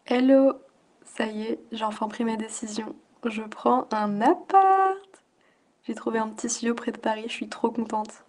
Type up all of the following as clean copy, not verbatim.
Hello! Ça y est, j'ai enfin pris ma décision. Je prends un appart! J'ai trouvé un petit studio près de Paris, je suis trop contente.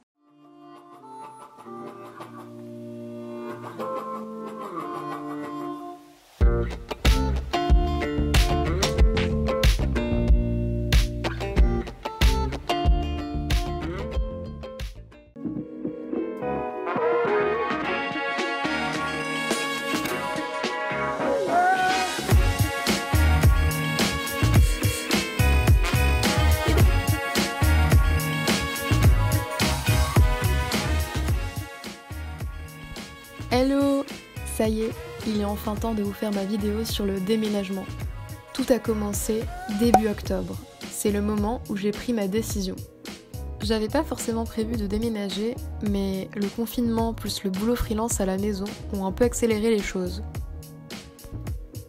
Hello! Ça y est, il est enfin temps de vous faire ma vidéo sur le déménagement. Tout a commencé début octobre. C'est le moment où j'ai pris ma décision. J'avais pas forcément prévu de déménager, mais le confinement plus le boulot freelance à la maison ont un peu accéléré les choses.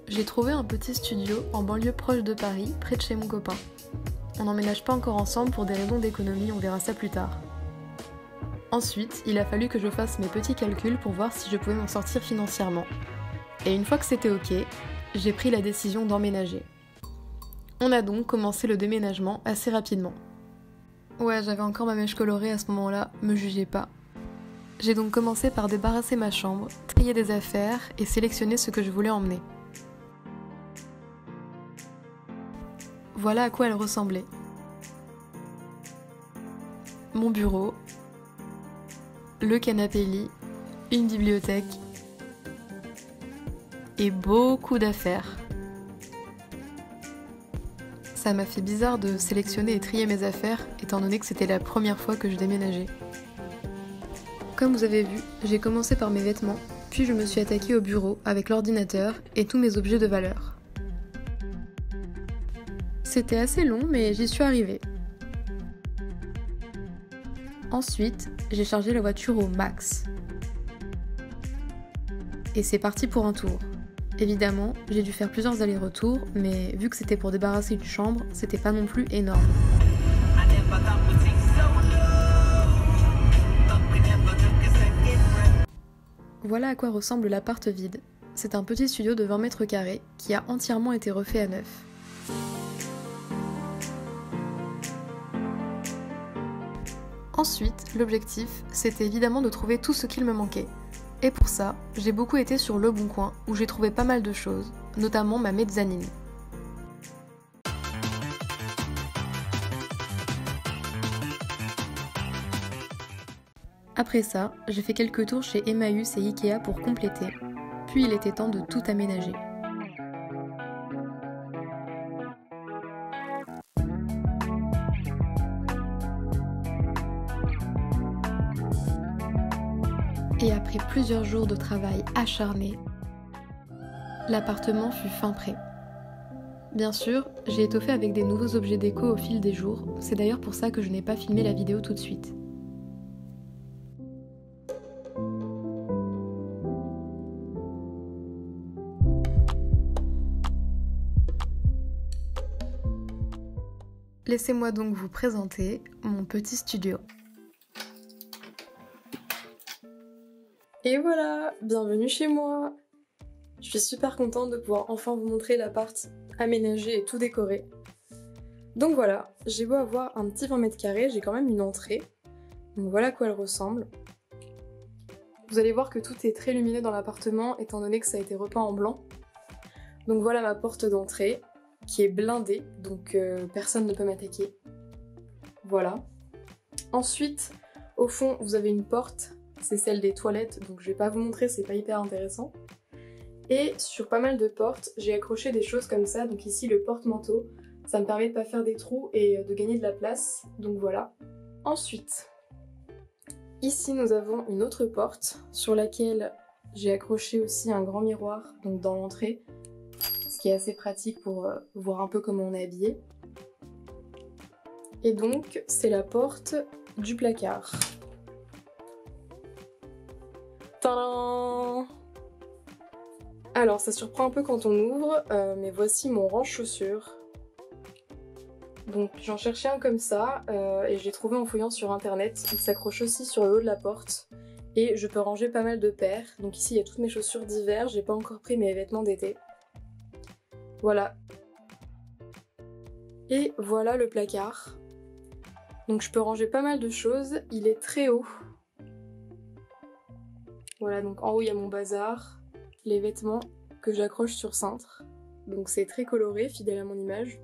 J'ai trouvé un petit studio en banlieue proche de Paris, près de chez mon copain. On n'emménage pas encore ensemble pour des raisons d'économie, on verra ça plus tard. Ensuite, il a fallu que je fasse mes petits calculs pour voir si je pouvais m'en sortir financièrement. Et une fois que c'était ok, j'ai pris la décision d'emménager. On a donc commencé le déménagement assez rapidement. Ouais, j'avais encore ma mèche colorée à ce moment-là, me jugez pas. J'ai donc commencé par débarrasser ma chambre, trier des affaires et sélectionner ce que je voulais emmener. Voilà à quoi elle ressemblait. Mon bureau, le canapé-lit, une bibliothèque et beaucoup d'affaires. Ça m'a fait bizarre de sélectionner et trier mes affaires étant donné que c'était la première fois que je déménageais. Comme vous avez vu, j'ai commencé par mes vêtements, puis je me suis attaquée au bureau avec l'ordinateur et tous mes objets de valeur. C'était assez long mais j'y suis arrivée. Ensuite, j'ai chargé la voiture au max. Et c'est parti pour un tour. Évidemment, j'ai dû faire plusieurs allers-retours, mais vu que c'était pour débarrasser une chambre, c'était pas non plus énorme. Voilà à quoi ressemble l'appart vide. C'est un petit studio de 20 mètres carrés qui a entièrement été refait à neuf. Ensuite, l'objectif, c'était évidemment de trouver tout ce qu'il me manquait. Et pour ça, j'ai beaucoup été sur Le Bon Coin, où j'ai trouvé pas mal de choses, notamment ma mezzanine. Après ça, j'ai fait quelques tours chez Emmaüs et Ikea pour compléter, puis il était temps de tout aménager. Et après plusieurs jours de travail acharné, l'appartement fut fin prêt. Bien sûr, j'ai étoffé avec des nouveaux objets déco au fil des jours, c'est d'ailleurs pour ça que je n'ai pas filmé la vidéo tout de suite. Laissez-moi donc vous présenter mon petit studio. Et voilà, bienvenue chez moi! Je suis super contente de pouvoir enfin vous montrer l'appart aménagé et tout décoré. Donc voilà, j'ai beau avoir un petit 20 mètres carrés, j'ai quand même une entrée. Donc voilà à quoi elle ressemble. Vous allez voir que tout est très lumineux dans l'appartement étant donné que ça a été repeint en blanc. Donc voilà ma porte d'entrée qui est blindée, donc personne ne peut m'attaquer. Voilà. Ensuite, au fond, vous avez une porte, c'est celle des toilettes, donc je vais pas vous montrer, c'est pas hyper intéressant. Et sur pas mal de portes, j'ai accroché des choses comme ça, donc ici le porte-manteau, ça me permet de pas faire des trous et de gagner de la place, donc voilà. Ensuite, ici nous avons une autre porte sur laquelle j'ai accroché aussi un grand miroir, donc dans l'entrée, ce qui est assez pratique pour voir un peu comment on est habillé. Et donc c'est la porte du placard. Tadam! Alors ça surprend un peu quand on ouvre, mais voici mon range-chaussures. Donc j'en cherchais un comme ça, et je l'ai trouvé en fouillant sur internet. Il s'accroche aussi sur le haut de la porte, et je peux ranger pas mal de paires. Donc ici il y a toutes mes chaussures d'hiver, j'ai pas encore pris mes vêtements d'été. Voilà. Et voilà le placard. Donc je peux ranger pas mal de choses, il est très haut. Voilà, donc en haut il y a mon bazar, les vêtements que j'accroche sur cintre. Donc c'est très coloré, fidèle à mon image.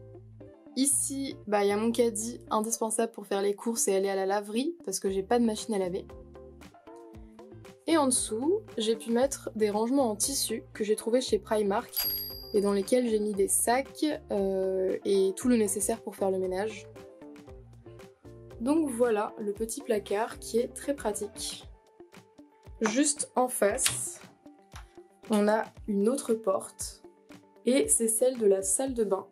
Ici, il y a mon caddie indispensable pour faire les courses et aller à la laverie, parce que j'ai pas de machine à laver. Et en dessous, j'ai pu mettre des rangements en tissu que j'ai trouvé chez Primark, et dans lesquels j'ai mis des sacs et tout le nécessaire pour faire le ménage. Donc voilà le petit placard qui est très pratique. Juste en face, on a une autre porte, et c'est celle de la salle de bain.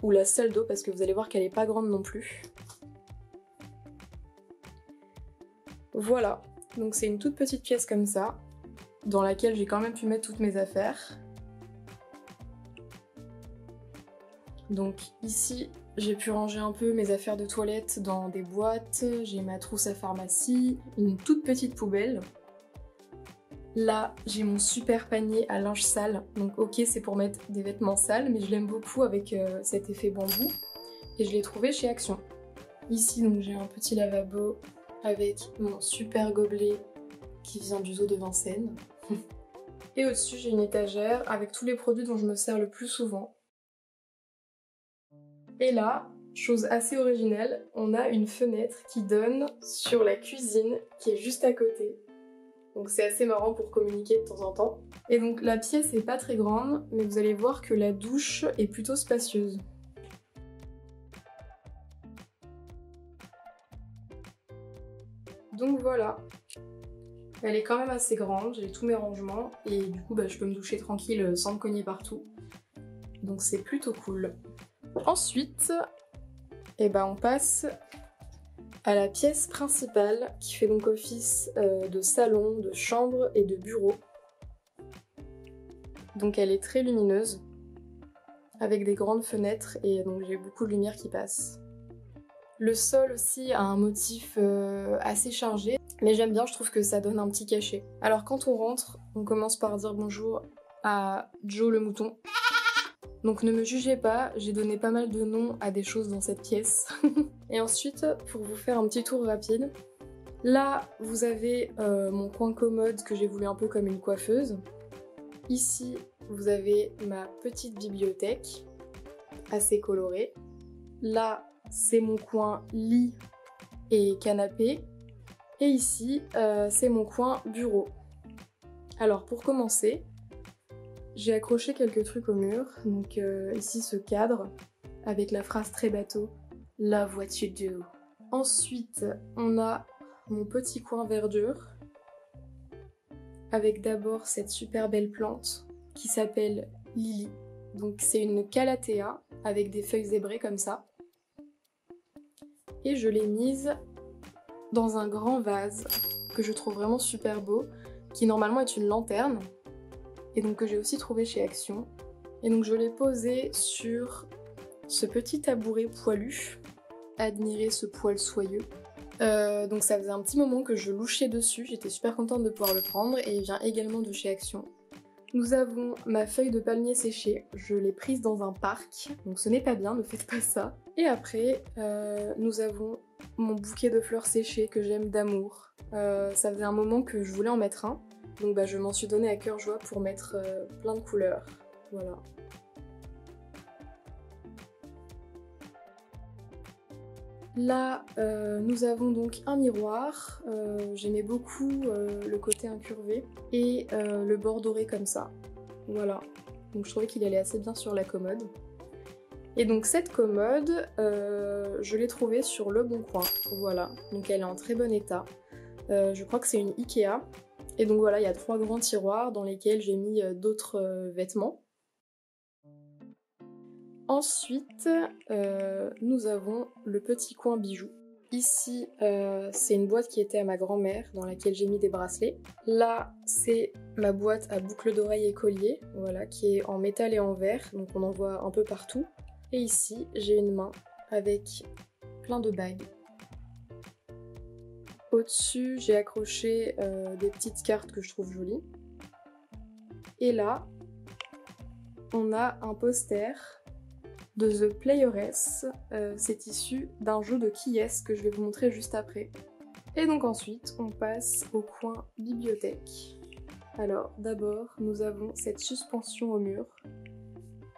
Ou la salle d'eau, parce que vous allez voir qu'elle est pas grande non plus. Voilà, donc c'est une toute petite pièce comme ça, dans laquelle j'ai quand même pu mettre toutes mes affaires. Donc ici, j'ai pu ranger un peu mes affaires de toilette dans des boîtes, j'ai ma trousse à pharmacie, une toute petite poubelle. Là, j'ai mon super panier à linge sale, donc ok c'est pour mettre des vêtements sales, mais je l'aime beaucoup avec cet effet bambou, et je l'ai trouvé chez Action. Ici donc j'ai un petit lavabo avec mon super gobelet qui vient du zoo de Vincennes. Et au-dessus j'ai une étagère avec tous les produits dont je me sers le plus souvent. Et là, chose assez originelle, on a une fenêtre qui donne sur la cuisine qui est juste à côté. Donc c'est assez marrant pour communiquer de temps en temps. Et donc la pièce est pas très grande, mais vous allez voir que la douche est plutôt spacieuse. Donc voilà, elle est quand même assez grande, j'ai tous mes rangements, et du coup je peux me doucher tranquille sans me cogner partout. Donc c'est plutôt cool. Ensuite, on passe à la pièce principale qui fait donc office de salon, de chambre et de bureau. Donc elle est très lumineuse, avec des grandes fenêtres et donc j'ai beaucoup de lumière qui passe. Le sol aussi a un motif assez chargé, mais j'aime bien, je trouve que ça donne un petit cachet. Alors quand on rentre, on commence par dire bonjour à Joe le mouton. Donc ne me jugez pas, j'ai donné pas mal de noms à des choses dans cette pièce. Et ensuite, pour vous faire un petit tour rapide, là vous avez mon coin commode que j'ai voulu un peu comme une coiffeuse. Ici, vous avez ma petite bibliothèque, assez colorée. Là, c'est mon coin lit et canapé. Et ici, c'est mon coin bureau. Alors pour commencer, j'ai accroché quelques trucs au mur. Donc ici, ce cadre, avec la phrase très bateau, « Love what you do ». Ensuite, on a mon petit coin verdure, avec d'abord cette super belle plante qui s'appelle Lily. Donc c'est une calathea avec des feuilles zébrées comme ça. Et je l'ai mise dans un grand vase que je trouve vraiment super beau, qui normalement est une lanterne, et donc que j'ai aussi trouvé chez Action. Et donc je l'ai posé sur ce petit tabouret poilu. Admirez ce poil soyeux. Donc ça faisait un petit moment que je louchais dessus, j'étais super contente de pouvoir le prendre, et il vient également de chez Action. Nous avons ma feuille de palmier séchée, je l'ai prise dans un parc, donc ce n'est pas bien, ne faites pas ça. Et après, nous avons mon bouquet de fleurs séchées que j'aime d'amour. Ça faisait un moment que je voulais en mettre un, donc je m'en suis donné à cœur joie pour mettre plein de couleurs. Voilà. Là, nous avons donc un miroir, j'aimais beaucoup le côté incurvé, et le bord doré comme ça, voilà. Donc je trouvais qu'il allait assez bien sur la commode. Et donc cette commode, je l'ai trouvée sur Le Bon Coin, voilà. Donc elle est en très bon état, je crois que c'est une Ikea. Et donc voilà, il y a 3 grands tiroirs dans lesquels j'ai mis d'autres vêtements. Ensuite, nous avons le petit coin bijoux. Ici, c'est une boîte qui était à ma grand-mère, dans laquelle j'ai mis des bracelets. Là, c'est ma boîte à boucles d'oreilles et colliers, voilà, qui est en métal et en verre, donc on en voit un peu partout. Et ici, j'ai une main avec plein de bagues. Au-dessus, j'ai accroché des petites cartes que je trouve jolies. Et là, on a un poster de The Playeress. C'est issu d'un jeu de Qui est-ce que je vais vous montrer juste après. Et donc ensuite, on passe au coin bibliothèque. Alors d'abord, nous avons cette suspension au mur.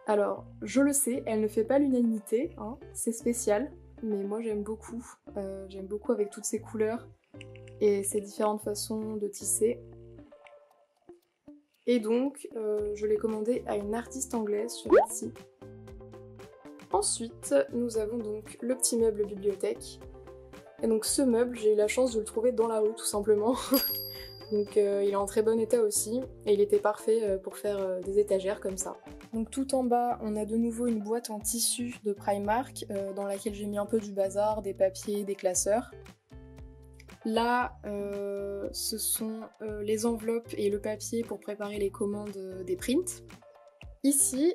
Alors, je le sais, elle ne fait pas l'unanimité, hein, c'est spécial, mais moi j'aime beaucoup. J'aime beaucoup avec toutes ces couleurs et ces différentes façons de tisser. Et donc, je l'ai commandé à une artiste anglaise sur Etsy. Ensuite, nous avons donc le petit meuble bibliothèque. Et donc ce meuble, j'ai eu la chance de le trouver dans la rue tout simplement. Donc il est en très bon état aussi, et il était parfait pour faire des étagères comme ça. Donc tout en bas, on a de nouveau une boîte en tissu de Primark, dans laquelle j'ai mis un peu du bazar, des papiers, des classeurs. Là, ce sont les enveloppes et le papier pour préparer les commandes des prints. Ici,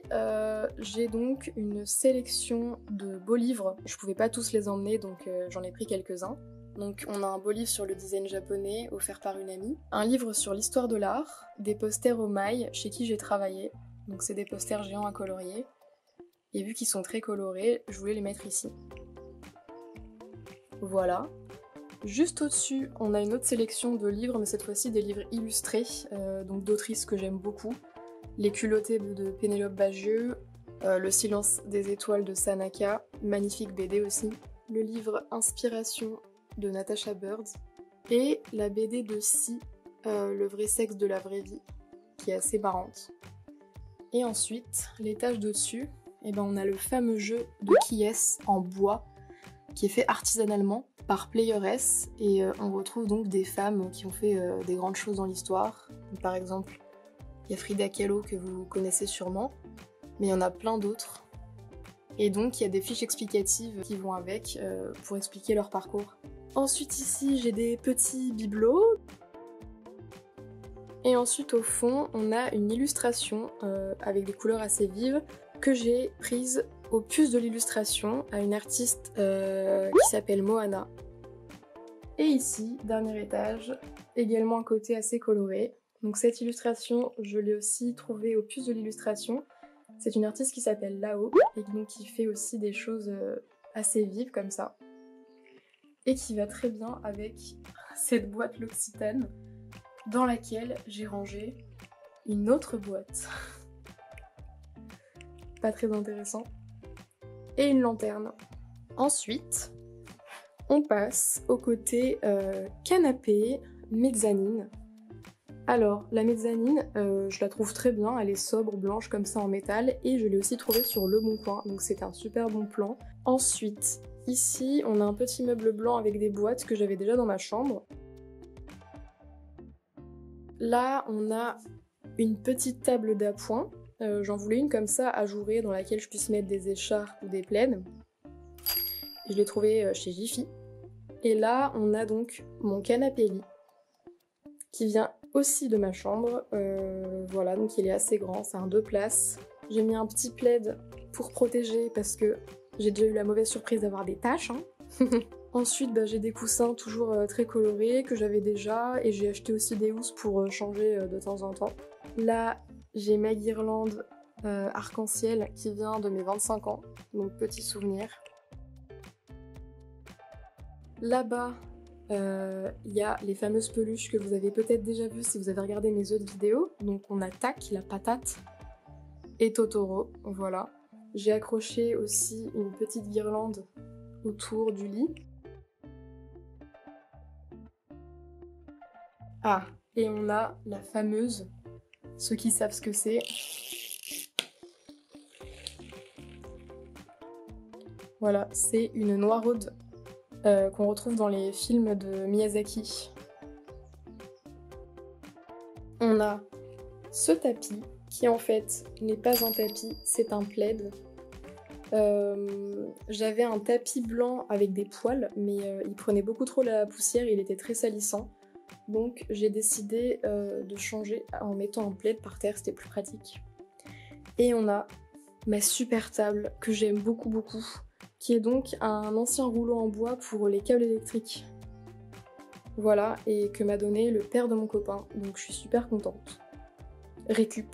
j'ai donc une sélection de beaux livres. Je pouvais pas tous les emmener, donc j'en ai pris quelques-uns. Donc on a un beau livre sur le design japonais, offert par une amie. Un livre sur l'histoire de l'art, des posters au mailles, chez qui j'ai travaillé. Donc c'est des posters géants à colorier. Et vu qu'ils sont très colorés, je voulais les mettre ici. Voilà. Juste au-dessus, on a une autre sélection de livres, mais cette fois-ci des livres illustrés, donc d'autrices que j'aime beaucoup. Les culottés de Pénélope Bagieux, Le silence des étoiles de Sanaka, magnifique BD aussi. Le livre Inspiration de Natasha Bird et la BD de Si, Le vrai sexe de la vraie vie, qui est assez marrante. Et ensuite, l'étage d'au-dessus, eh ben on a le fameux jeu de Qui est-ce en bois, qui est fait artisanalement par Playeress, et on retrouve donc des femmes qui ont fait des grandes choses dans l'histoire. Par exemple, il y a Frida Kahlo que vous connaissez sûrement, mais il y en a plein d'autres. Et donc il y a des fiches explicatives qui vont avec pour expliquer leur parcours. Ensuite ici j'ai des petits bibelots. Et ensuite au fond on a une illustration avec des couleurs assez vives que j'ai prise au puce de l'illustration à une artiste qui s'appelle Moana. Et ici, dernier étage, également un côté assez coloré. Donc cette illustration, je l'ai aussi trouvée au puce de l'illustration. C'est une artiste qui s'appelle Lao et donc qui fait aussi des choses assez vives comme ça. Et qui va très bien avec cette boîte L'Occitane dans laquelle j'ai rangé une autre boîte. Pas très intéressant. Et une lanterne. Ensuite, on passe au côté canapé, mezzanine. Alors, la mezzanine, je la trouve très bien, elle est sobre, blanche comme ça en métal, et je l'ai aussi trouvée sur Le Bon Coin, donc c'est un super bon plan. Ensuite, ici, on a un petit meuble blanc avec des boîtes que j'avais déjà dans ma chambre. Là, on a une petite table d'appoint, j'en voulais une comme ça, ajourée, dans laquelle je puisse mettre des écharpes ou des plaids. Je l'ai trouvée chez Jiffy. Et là, on a donc mon canapé-lit, qui vient aussi de ma chambre, voilà, donc il est assez grand, c'est un 2 places. J'ai mis un petit plaid pour protéger parce que j'ai déjà eu la mauvaise surprise d'avoir des taches. Hein. Ensuite, j'ai des coussins toujours très colorés que j'avais déjà, et j'ai acheté aussi des housses pour changer de temps en temps. Là, j'ai ma guirlande arc-en-ciel qui vient de mes 25 ans, donc petit souvenir. Là-bas, il y a les fameuses peluches que vous avez peut-être déjà vues si vous avez regardé mes autres vidéos. Donc on a Tac, la patate, et Totoro, voilà. J'ai accroché aussi une petite guirlande autour du lit. Ah, et on a la fameuse, ceux qui savent ce que c'est. Voilà, c'est une noiraude qu'on retrouve dans les films de Miyazaki. On a ce tapis, qui en fait n'est pas un tapis, c'est un plaid. J'avais un tapis blanc avec des poils, mais il prenait beaucoup trop la poussière et il était très salissant. Donc j'ai décidé de changer en mettant un plaid par terre, c'était plus pratique. Et on a ma super table que j'aime beaucoup, qui est donc un ancien rouleau en bois pour les câbles électriques. Voilà, et que m'a donné le père de mon copain, donc je suis super contente. Récup.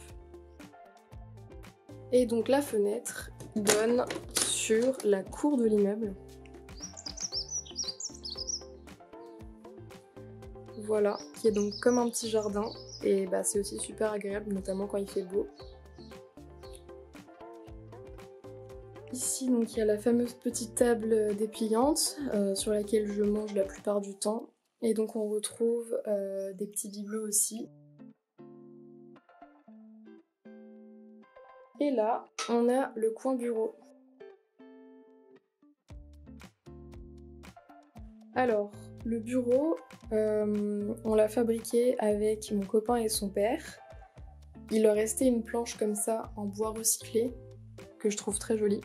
Et donc la fenêtre donne sur la cour de l'immeuble. Voilà, qui est donc comme un petit jardin. Et bah, c'est aussi super agréable, notamment quand il fait beau. Ici, donc, il y a la fameuse petite table dépliante sur laquelle je mange la plupart du temps. Et donc on retrouve des petits bibelots aussi. Et là, on a le coin bureau. Alors, le bureau, on l'a fabriqué avec mon copain et son père. Il leur restait une planche comme ça en bois recyclé, que je trouve très jolie.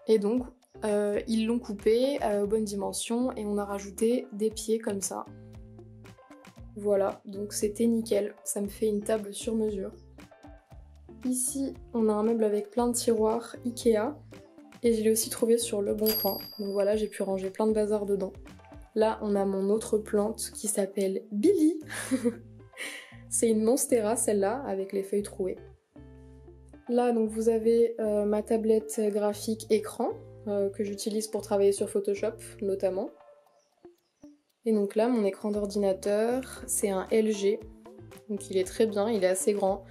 Et donc, ils l'ont coupé aux bonnes dimensions et on a rajouté des pieds comme ça. Voilà, donc c'était nickel, ça me fait une table sur mesure. Ici, on a un meuble avec plein de tiroirs Ikea et je l'ai aussi trouvé sur Le Bon Coin. Donc voilà, j'ai pu ranger plein de bazar dedans. Là, on a mon autre plante qui s'appelle Billy. C'est une monstera celle-là, avec les feuilles trouées. Là, donc vous avez ma tablette graphique écran que j'utilise pour travailler sur Photoshop notamment. Et donc là, mon écran d'ordinateur, c'est un LG. Donc il est très bien, il est assez grand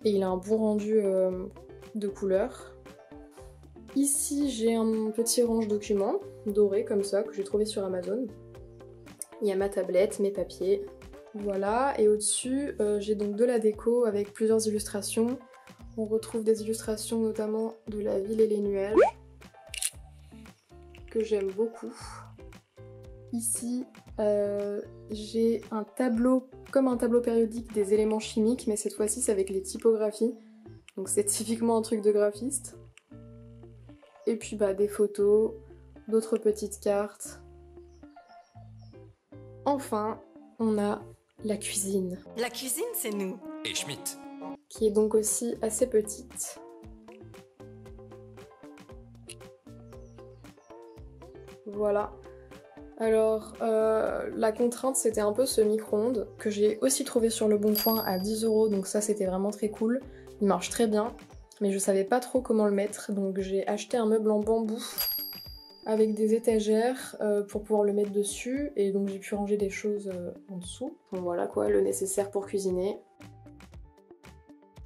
et il a un bon rendu de couleur. Ici, j'ai un petit range documents doré comme ça que j'ai trouvé sur Amazon. Il y a ma tablette, mes papiers. Voilà, et au-dessus, j'ai donc de la déco avec plusieurs illustrations. On retrouve des illustrations notamment de la ville et les nuages, que j'aime beaucoup. Ici, j'ai un tableau, comme un tableau périodique des éléments chimiques, mais cette fois-ci c'est avec les typographies. Donc c'est typiquement un truc de graphiste. Et puis bah des photos, d'autres petites cartes. Enfin, on a la cuisine. La cuisine, c'est nous. Et Schmitt. Qui est donc aussi assez petite. Voilà. Alors, la contrainte, c'était un peu ce micro-ondes, que j'ai aussi trouvé sur Le Bon Coin à 10 €, donc ça, c'était vraiment très cool. Il marche très bien, mais je savais pas trop comment le mettre, donc j'ai acheté un meuble en bambou avec des étagères pour pouvoir le mettre dessus, et donc j'ai pu ranger des choses en dessous. Donc voilà quoi, le nécessaire pour cuisiner.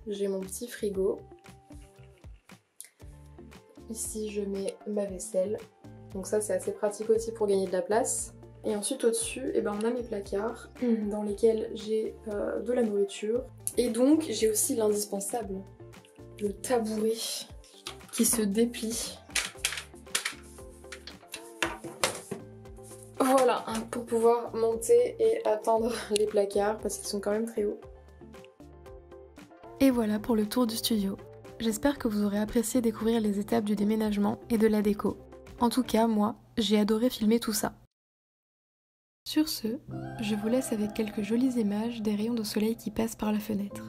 J'ai mon petit frigo. Ici, je mets ma vaisselle. Donc ça, c'est assez pratique aussi pour gagner de la place. Et ensuite, au-dessus, eh ben, on a mes placards dans lesquels j'ai de la nourriture. Et donc, j'ai aussi l'indispensable, le tabouret qui se déplie. Voilà, pour pouvoir monter et atteindre les placards parce qu'ils sont quand même très hauts. Et voilà pour le tour du studio. J'espère que vous aurez apprécié découvrir les étapes du déménagement et de la déco. En tout cas, moi, j'ai adoré filmer tout ça. Sur ce, je vous laisse avec quelques jolies images des rayons de soleil qui passent par la fenêtre.